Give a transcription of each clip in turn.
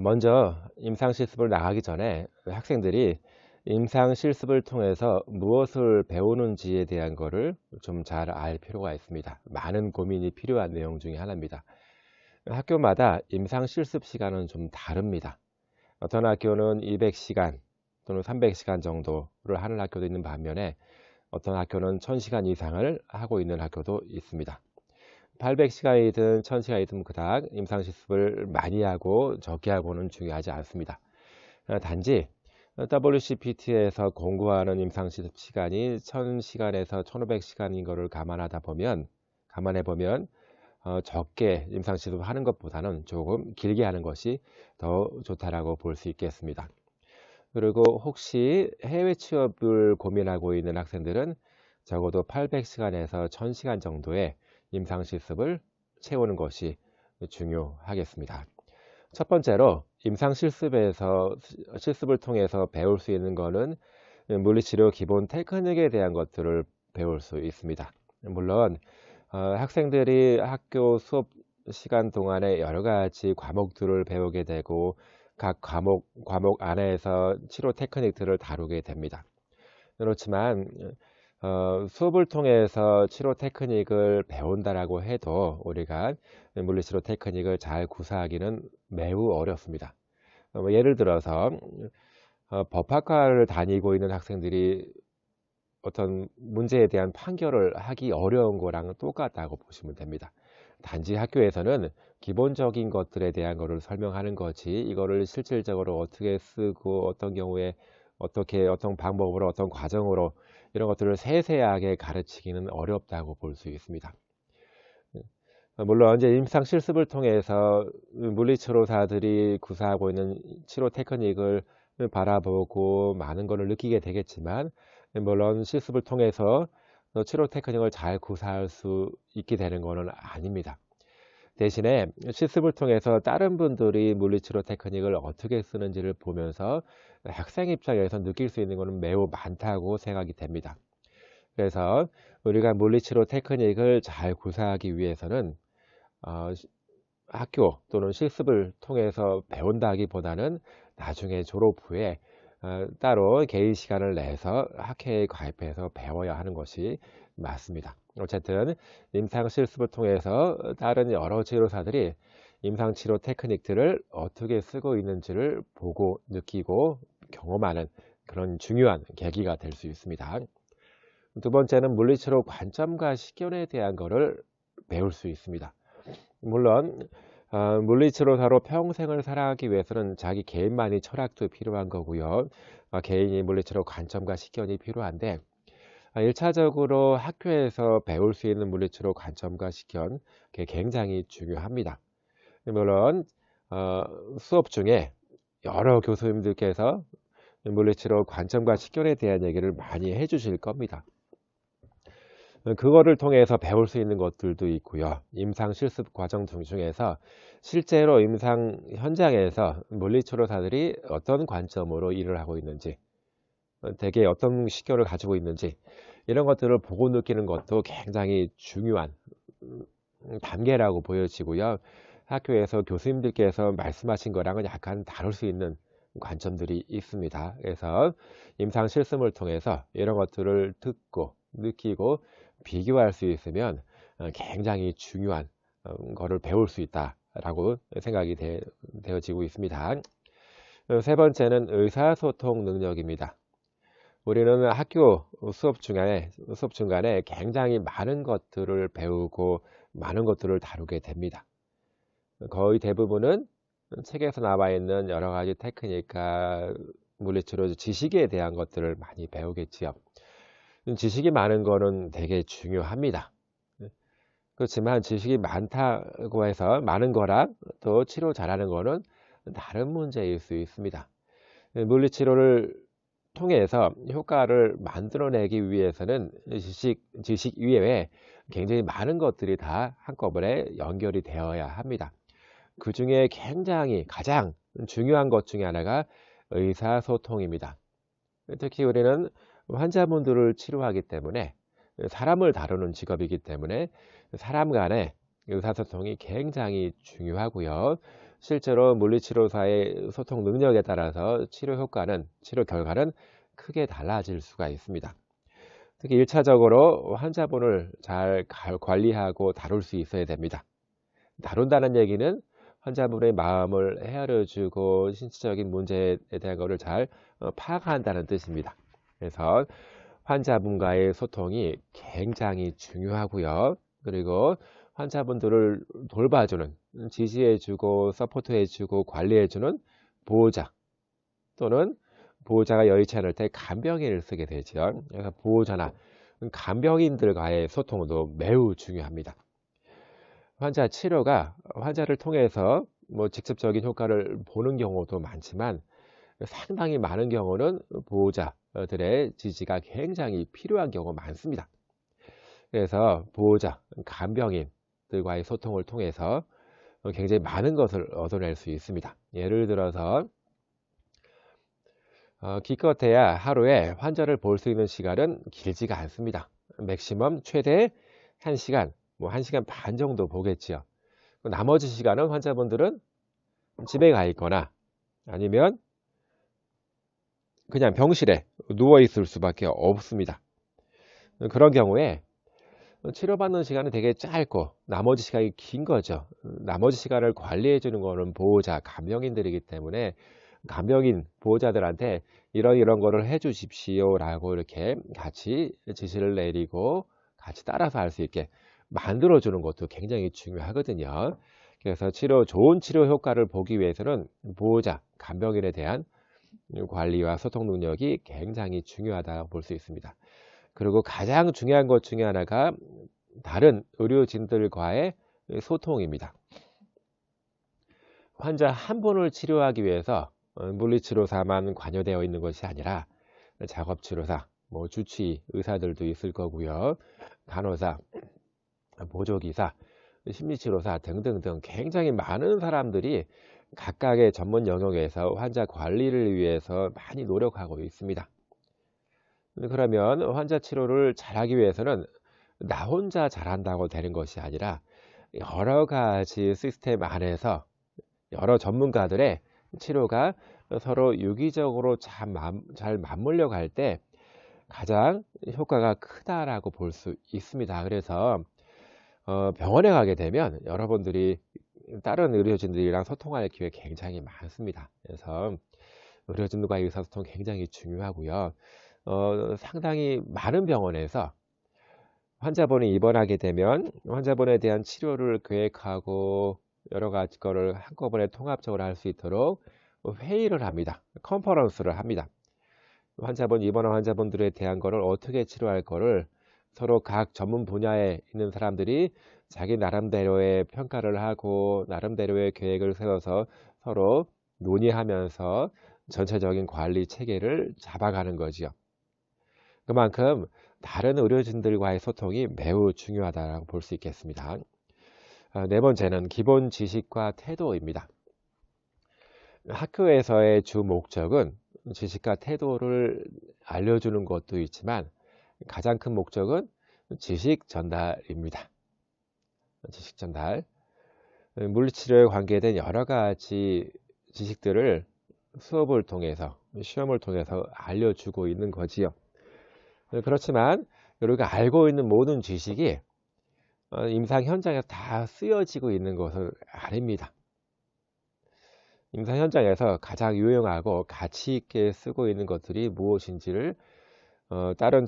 먼저 임상 실습을 나가기 전에 학생들이 임상 실습을 통해서 무엇을 배우는지에 대한 거를 좀 잘 알 필요가 있습니다. 많은 고민이 필요한 내용 중에 하나입니다. 학교마다 임상 실습 시간은 좀 다릅니다. 어떤 학교는 200시간 또는 300시간 정도를 하는 학교도 있는 반면에 어떤 학교는 1000시간 이상을 하고 있는 학교도 있습니다. 800시간이든 1000시간이든 그닥 임상 실습을 많이 하고 적게 하고는 중요하지 않습니다. 단지 WCPT에서 공부하는 임상 실습 시간이 1000시간에서 1500시간인 것을 감안해 보면 적게 임상 실습하는 것보다는 조금 길게 하는 것이 더 좋다라고 볼 수 있겠습니다. 그리고 혹시 해외 취업을 고민하고 있는 학생들은 적어도 800시간에서 1000시간 정도의 임상 실습을 채우는 것이 중요하겠습니다. 첫 번째로 임상 실습을 통해서 배울 수 있는 것은 물리치료 기본 테크닉에 대한 것들을 배울 수 있습니다. 물론 학생들이 학교 수업 시간 동안에 여러 가지 과목들을 배우게 되고 각 과목 안에서 치료 테크닉들을 다루게 됩니다. 그렇지만 수업을 통해서 치료 테크닉을 배운다라고 해도 우리가 물리치료 테크닉을 잘 구사하기는 매우 어렵습니다. 예를 들어서 법학과를 다니고 있는 학생들이 어떤 문제에 대한 판결을 하기 어려운 거랑 똑같다고 보시면 됩니다. 단지 학교에서는 기본적인 것들에 대한 것을 설명하는 거지, 이거를 실질적으로 어떻게 쓰고 어떤 경우에 어떻게 어떤 방법으로 어떤 과정으로 이런 것들을 세세하게 가르치기는 어렵다고 볼 수 있습니다. 물론 이제 임상 실습을 통해서 물리치료사들이 구사하고 있는 치료 테크닉을 바라보고 많은 것을 느끼게 되겠지만, 물론 실습을 통해서 치료 테크닉을 잘 구사할 수 있게 되는 것은 아닙니다. 대신에 실습을 통해서 다른 분들이 물리치료 테크닉을 어떻게 쓰는지를 보면서 학생 입장에서 느낄 수 있는 것은 매우 많다고 생각이 됩니다. 그래서 우리가 물리치료 테크닉을 잘 구사하기 위해서는 어, 학교 또는 실습을 통해서 배운다기보다는 나중에 졸업 후에 따로 개인 시간을 내서 학회에 가입해서 배워야 하는 것이 맞습니다. 어쨌든 임상 실습을 통해서 다른 여러 치료사들이 임상 치료 테크닉들을 어떻게 쓰고 있는지를 보고 느끼고 경험하는 그런 중요한 계기가 될 수 있습니다. 두 번째는 물리치료 관점과 식견에 대한 것을 배울 수 있습니다. 물론 물리치료사로 평생을 살아가기 위해서는 자기 개인만의 철학도 필요한 거고요. 개인이 물리치료 관점과 식견이 필요한데, 1차적으로 학교에서 배울 수 있는 물리치료 관점과 식견, 그게 굉장히 중요합니다. 물론 어, 수업 중에 여러 교수님들께서 물리치료 관점과 식견에 대한 얘기를 많이 해주실 겁니다. 그거를 통해서 배울 수 있는 것들도 있고요. 임상 실습 과정 중에서 실제로 임상 현장에서 물리치료사들이 어떤 관점으로 일을 하고 있는지, 대개 어떤 시견을 가지고 있는지, 이런 것들을 보고 느끼는 것도 굉장히 중요한 단계라고 보여지고요. 학교에서 교수님들께서 말씀하신 거랑은 약간 다를 수 있는 관점들이 있습니다. 그래서 임상 실습을 통해서 이런 것들을 듣고 느끼고 비교할 수 있으면 굉장히 중요한 거를 배울 수 있다라고 생각이 되어지고 있습니다. 세 번째는 의사소통 능력입니다. 우리는 학교 수업 중간에 굉장히 많은 것들을 배우고 많은 것들을 다루게 됩니다. 거의 대부분은 책에서 나와 있는 여러 가지 테크닉과 물리치료 지식에 대한 것들을 많이 배우겠지요. 지식이 많은 거는 되게 중요합니다. 그렇지만 지식이 많다고 해서 많은 거랑 또 치료 잘하는 거는 다른 문제일 수 있습니다. 물리치료를 통해서 효과를 만들어내기 위해서는 지식 이외에 굉장히 많은 것들이 다 한꺼번에 연결이 되어야 합니다. 그 중에 굉장히 가장 중요한 것 중에 하나가 의사소통입니다. 특히 우리는 환자분들을 치료하기 때문에 사람을 다루는 직업이기 때문에 사람 간의 의사소통이 굉장히 중요하고요. 실제로 물리치료사의 소통 능력에 따라서 치료 효과는, 치료 결과는 크게 달라질 수가 있습니다. 특히 1차적으로 환자분을 잘 관리하고 다룰 수 있어야 됩니다. 다룬다는 얘기는 환자분의 마음을 헤아려주고 신체적인 문제에 대한 것을 잘 파악한다는 뜻입니다. 그래서 환자분과의 소통이 굉장히 중요하고요. 그리고 환자분들을 돌봐주는, 지지해주고 서포트해주고 관리해주는 보호자, 또는 보호자가 여의치 않을 때 간병인을 쓰게 되죠. 그래서 보호자나 간병인들과의 소통도 매우 중요합니다. 환자 치료가 환자를 통해서 직접적인 효과를 보는 경우도 많지만, 상당히 많은 경우는 보호자들의 지지가 굉장히 필요한 경우가 많습니다. 그래서 보호자, 간병인들과의 소통을 통해서 굉장히 많은 것을 얻어낼 수 있습니다. 예를 들어서 기껏해야 하루에 환자를 볼 수 있는 시간은 길지가 않습니다. 맥시멈 최대 1시간, 1시간 반 정도 보겠지요. 나머지 시간은 환자분들은 집에 가 있거나 아니면 그냥 병실에 누워 있을 수밖에 없습니다. 그런 경우에 치료받는 시간은 되게 짧고 나머지 시간이 긴 거죠. 나머지 시간을 관리해 주는 거는 보호자, 간병인들이기 때문에 간병인 보호자들한테 이런 거를 해 주십시오 라고 이렇게 같이 지시를 내리고 같이 따라서 할 수 있게 만들어 주는 것도 굉장히 중요하거든요. 그래서 좋은 치료 효과를 보기 위해서는 보호자, 간병인에 대한 관리와 소통 능력이 굉장히 중요하다고 볼 수 있습니다. 그리고 가장 중요한 것 중에 하나가 다른 의료진들과의 소통입니다. 환자 한 분을 치료하기 위해서 물리치료사만 관여되어 있는 것이 아니라 작업치료사, 주치의, 의사들도 있을 거고요. 간호사, 보조기사, 심리치료사 등등등 굉장히 많은 사람들이 각각의 전문 영역에서 환자 관리를 위해서 많이 노력하고 있습니다. 그러면 환자 치료를 잘하기 위해서는 나 혼자 잘한다고 되는 것이 아니라 여러 가지 시스템 안에서 여러 전문가들의 치료가 서로 유기적으로 잘 맞물려 갈 때 가장 효과가 크다라고 볼 수 있습니다. 그래서 병원에 가게 되면 여러분들이 다른 의료진들이랑 소통할 기회 굉장히 많습니다. 그래서 의료진과의 의사소통 굉장히 중요하고요. 상당히 많은 병원에서 환자분이 입원하게 되면 환자분에 대한 치료를 계획하고 여러 가지 거를 한꺼번에 통합적으로 할 수 있도록 회의를 합니다. 컨퍼런스를 합니다. 입원한 환자분들에 대한 거를 어떻게 치료할 거를 서로 각 전문 분야에 있는 사람들이 자기 나름대로의 평가를 하고 나름대로의 계획을 세워서 서로 논의하면서 전체적인 관리 체계를 잡아가는 거지요. 그만큼 다른 의료진들과의 소통이 매우 중요하다고 볼 수 있겠습니다. 네 번째는 기본 지식과 태도입니다. 학교에서의 주 목적은 지식과 태도를 알려주는 것도 있지만 가장 큰 목적은 지식 전달입니다. 지식 전달. 물리치료에 관계된 여러 가지 지식들을 수업을 통해서, 시험을 통해서 알려주고 있는 거지요. 그렇지만 우리가 알고 있는 모든 지식이 임상 현장에서 다 쓰여지고 있는 것을 아닙니다. 임상 현장에서 가장 유용하고 가치 있게 쓰고 있는 것들이 무엇인지를 다른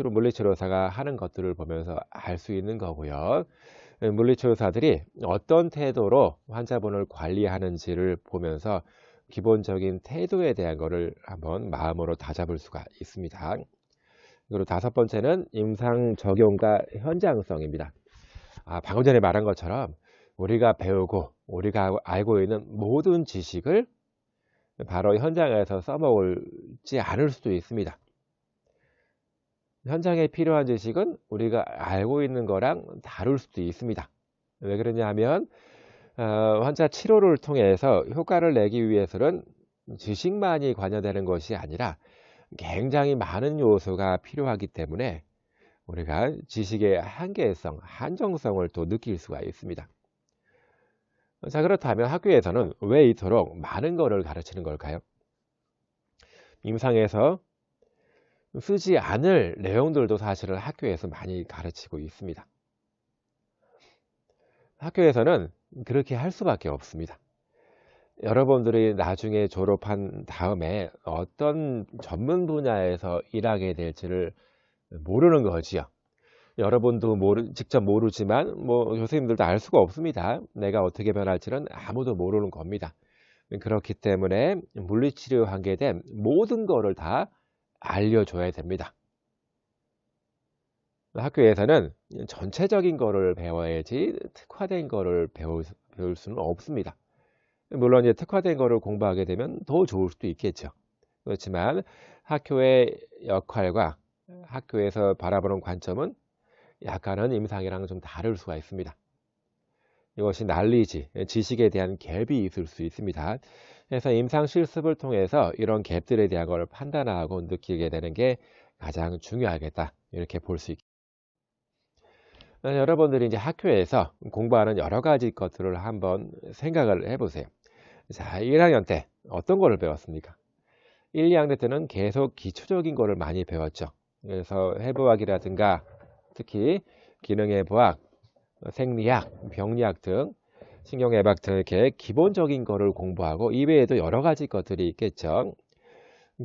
물리치료사가 하는 것들을 보면서 알 수 있는 거고요. 물리치료사들이 어떤 태도로 환자분을 관리하는지를 보면서 기본적인 태도에 대한 것을 한번 마음으로 다잡을 수가 있습니다. 그리고 다섯 번째는 임상 적용과 현장성입니다. 방금 전에 말한 것처럼 우리가 배우고 우리가 알고 있는 모든 지식을 바로 현장에서 써먹지 않을 수도 있습니다. 현장에 필요한 지식은 우리가 알고 있는 거랑 다를 수도 있습니다. 왜 그러냐 하면 환자 치료를 통해서 효과를 내기 위해서는 지식만이 관여되는 것이 아니라 굉장히 많은 요소가 필요하기 때문에 우리가 지식의 한계성, 한정성을 또 느낄 수가 있습니다. 자, 그렇다면 학교에서는 왜 이토록 많은 거를 가르치는 걸까요? 임상에서 쓰지 않을 내용들도 사실은 학교에서 많이 가르치고 있습니다. 학교에서는 그렇게 할 수밖에 없습니다. 여러분들이 나중에 졸업한 다음에 어떤 전문 분야에서 일하게 될지를 모르는 거지요. 여러분도 직접 모르지만 교수님들도 알 수가 없습니다. 내가 어떻게 변할지는 아무도 모르는 겁니다. 그렇기 때문에 물리치료에 관계된 모든 거를 다 알려줘야 됩니다. 학교에서는 전체적인 거를 배워야지 특화된 거를 배울 수는 없습니다. 물론 이제 특화된 거를 공부하게 되면 더 좋을 수도 있겠죠. 그렇지만 학교의 역할과 학교에서 바라보는 관점은 약간은 임상이랑 좀 다를 수가 있습니다. 이것이 난리지, 지식에 대한 갭이 있을 수 있습니다. 그래서 임상 실습을 통해서 이런 갭들에 대한 걸 판단하고 느끼게 되는 게 가장 중요하겠다. 이렇게 볼 수 있겠습니다. 여러분들이 이제 학교에서 공부하는 여러 가지 것들을 한번 생각을 해보세요. 자, 1학년 때 어떤 거를 배웠습니까? 1, 2학년 때는 계속 기초적인 거를 많이 배웠죠. 그래서 해부학이라든가 특히 기능해부학, 생리학, 병리학 등 신경해부학 등 이렇게 기본적인 거를 공부하고 이외에도 여러 가지 것들이 있겠죠.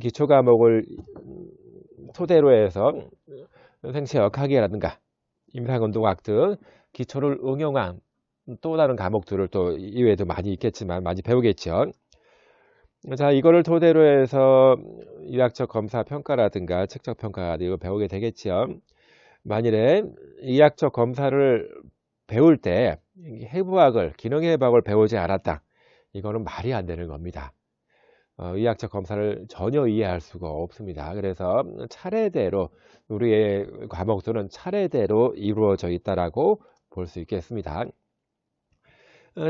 기초 과목을 토대로 해서 생체역학이라든가 임상운동학 등 기초를 응용한 또 다른 과목들을 또 이외에도 많이 있겠지만 많이 배우겠죠. 자, 이거를 토대로 해서 의학적 검사 평가라든가 책적 평가 이거 배우게 되겠죠. 만일에 의학적 검사를 배울 때 해부학을 기능해부학을 배우지 않았다. 이거는 말이 안 되는 겁니다. 의학적 검사를 전혀 이해할 수가 없습니다. 그래서 차례대로 우리의 과목들은 차례대로 이루어져 있다라고 볼 수 있겠습니다.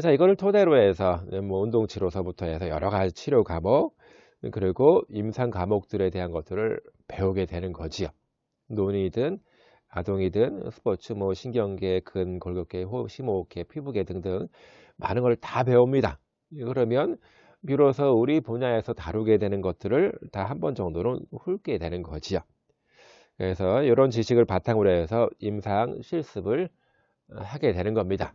자, 이거를 토대로 해서 운동치료서부터 해서 여러 가지 치료 과목 그리고 임상 과목들에 대한 것들을 배우게 되는 거지요. 논의든 아동이든 스포츠, 신경계, 근골격계, 심호흡계, 피부계 등등 많은 걸 다 배웁니다. 그러면 비로소 우리 분야에서 다루게 되는 것들을 다 한 번 정도는 훑게 되는 거지요. 그래서 이런 지식을 바탕으로 해서 임상 실습을 하게 되는 겁니다.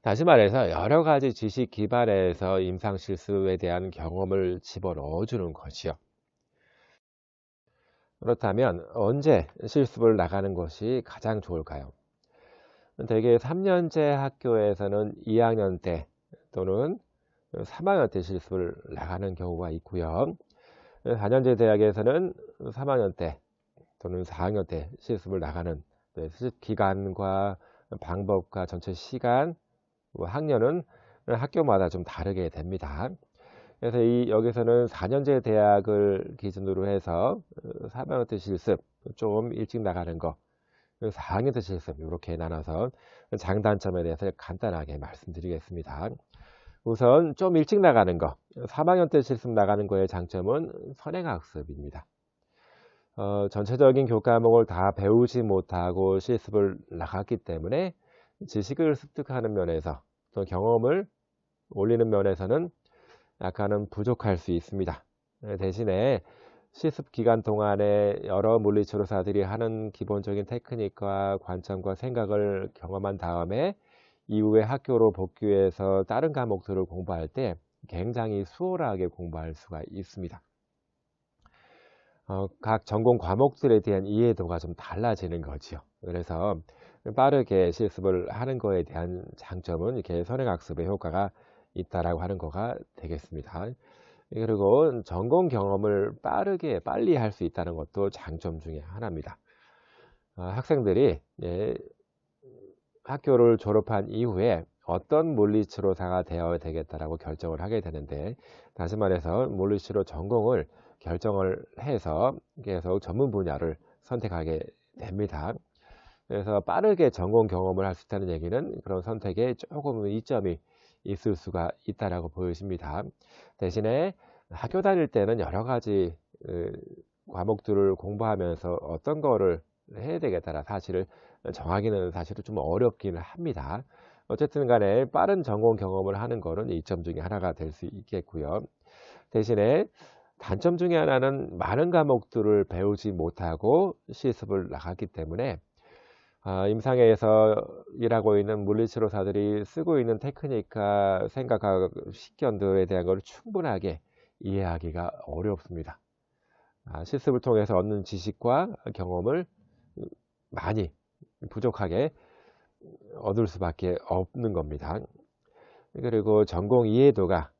다시 말해서 여러 가지 지식 기반에서 임상 실습에 대한 경험을 집어넣어 주는 거지요. 그렇다면 언제 실습을 나가는 것이 가장 좋을까요? 대개 3년제 학교에서는 2학년 때 또는 3학년 때 실습을 나가는 경우가 있고요. 4년제 대학에서는 3학년 때 또는 4학년 때 실습을 나가는 실습 기간과 방법과 전체 시간, 학년은 학교마다 좀 다르게 됩니다. 그래서 여기서는 4년제 대학을 기준으로 해서 3학년 때 실습 좀 일찍 나가는 거, 4학년 때 실습 이렇게 나눠서 장단점에 대해서 간단하게 말씀드리겠습니다. 우선 좀 일찍 나가는 거, 3학년 때 실습 나가는 거의 장점은 선행학습입니다. 전체적인 교과목을 다 배우지 못하고 실습을 나갔기 때문에 지식을 습득하는 면에서 또 경험을 올리는 면에서는 약간은 부족할 수 있습니다. 대신에 실습 기간 동안에 여러 물리치료사들이 하는 기본적인 테크닉과 관점과 생각을 경험한 다음에 이후에 학교로 복귀해서 다른 과목들을 공부할 때 굉장히 수월하게 공부할 수가 있습니다. 각 전공 과목들에 대한 이해도가 좀 달라지는 거죠. 그래서 빠르게 실습을 하는 거에 대한 장점은 이렇게 선행학습의 효과가 있다라고 하는 거가 되겠습니다. 그리고 전공 경험을 빨리 할 수 있다는 것도 장점 중에 하나입니다. 학생들이 학교를 졸업한 이후에 어떤 물리치료사가 되어야 되겠다라고 결정을 하게 되는데, 다시 말해서 물리치료 전공을 결정을 해서 계속 전문 분야를 선택하게 됩니다. 그래서 빠르게 전공 경험을 할 수 있다는 얘기는 그런 선택에 조금 이점이 있을 수가 있다라고 보여집니다. 대신에 학교 다닐 때는 여러 가지 과목들을 공부하면서 어떤 거를 해야 되겠다라 사실을 정하기는 사실은 좀 어렵기는 합니다. 어쨌든 간에 빠른 전공 경험을 하는 거는 이점 중에 하나가 될 수 있겠고요. 대신에 단점 중에 하나는 많은 과목들을 배우지 못하고 실습을 나갔기 때문에 임상에서 일하고 있는 물리치료사들이 쓰고 있는 테크닉과 생각과 식견들에 대한 걸 충분하게 이해하기가 어렵습니다. 실습을 통해서 얻는 지식과 경험을 많이 부족하게 얻을 수밖에 없는 겁니다. 그리고 전공 이해도가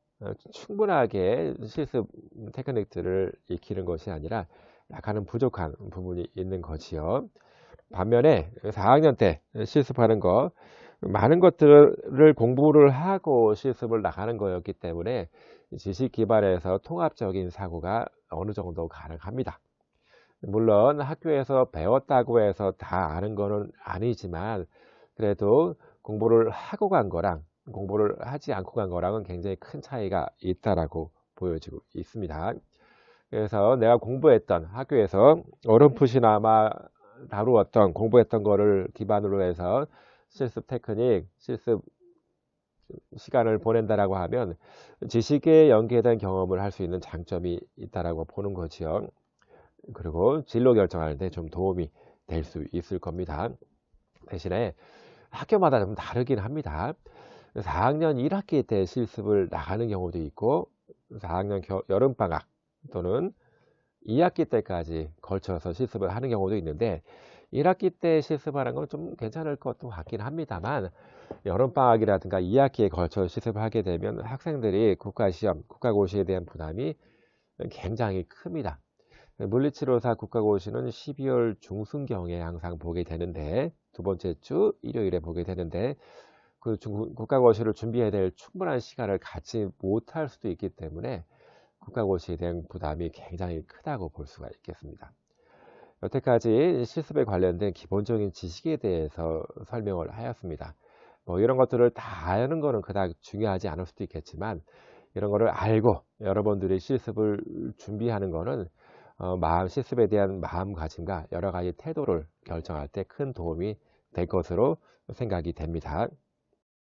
충분하게 실습 테크닉들을 익히는 것이 아니라 약간은 부족한 부분이 있는 거지요. 반면에 4학년 때 실습하는 거 많은 것들을 공부를 하고 실습을 나가는 거였기 때문에 지식 기반에서 통합적인 사고가 어느 정도 가능합니다. 물론 학교에서 배웠다고 해서 다 아는 거는 아니지만 그래도 공부를 하고 간 거랑 공부를 하지 않고 간 거랑은 굉장히 큰 차이가 있다라고 보여지고 있습니다. 그래서 내가 공부했던 학교에서 어렴풋이나 다루었던 공부했던 거를 기반으로 해서 실습 테크닉, 실습 시간을 보낸다라고 하면 지식에 연계된 경험을 할 수 있는 장점이 있다라고 보는 거지요. 그리고 진로 결정하는데 좀 도움이 될 수 있을 겁니다. 대신에 학교마다 좀 다르긴 합니다. 4학년 1학기 때 실습을 나가는 경우도 있고 4학년 여름방학 또는 2학기 때까지 걸쳐서 실습을 하는 경우도 있는데 1학기 때 실습하는 건 좀 괜찮을 것도 같긴 합니다만 여름방학이라든가 2학기에 걸쳐 실습을 하게 되면 학생들이 국가시험, 국가고시에 대한 부담이 굉장히 큽니다. 물리치료사 국가고시는 12월 중순경에 항상 보게 되는데 두 번째 주 일요일에 보게 되는데 그 국가고시를 준비해야 될 충분한 시간을 갖지 못할 수도 있기 때문에 국가고시에 대한 부담이 굉장히 크다고 볼 수가 있겠습니다. 여태까지 실습에 관련된 기본적인 지식에 대해서 설명을 하였습니다. 이런 것들을 다 아는 거는 그닥 중요하지 않을 수도 있겠지만 이런 거를 알고 여러분들이 실습을 준비하는 거는 실습에 대한 마음가짐과 여러 가지 태도를 결정할 때 큰 도움이 될 것으로 생각이 됩니다.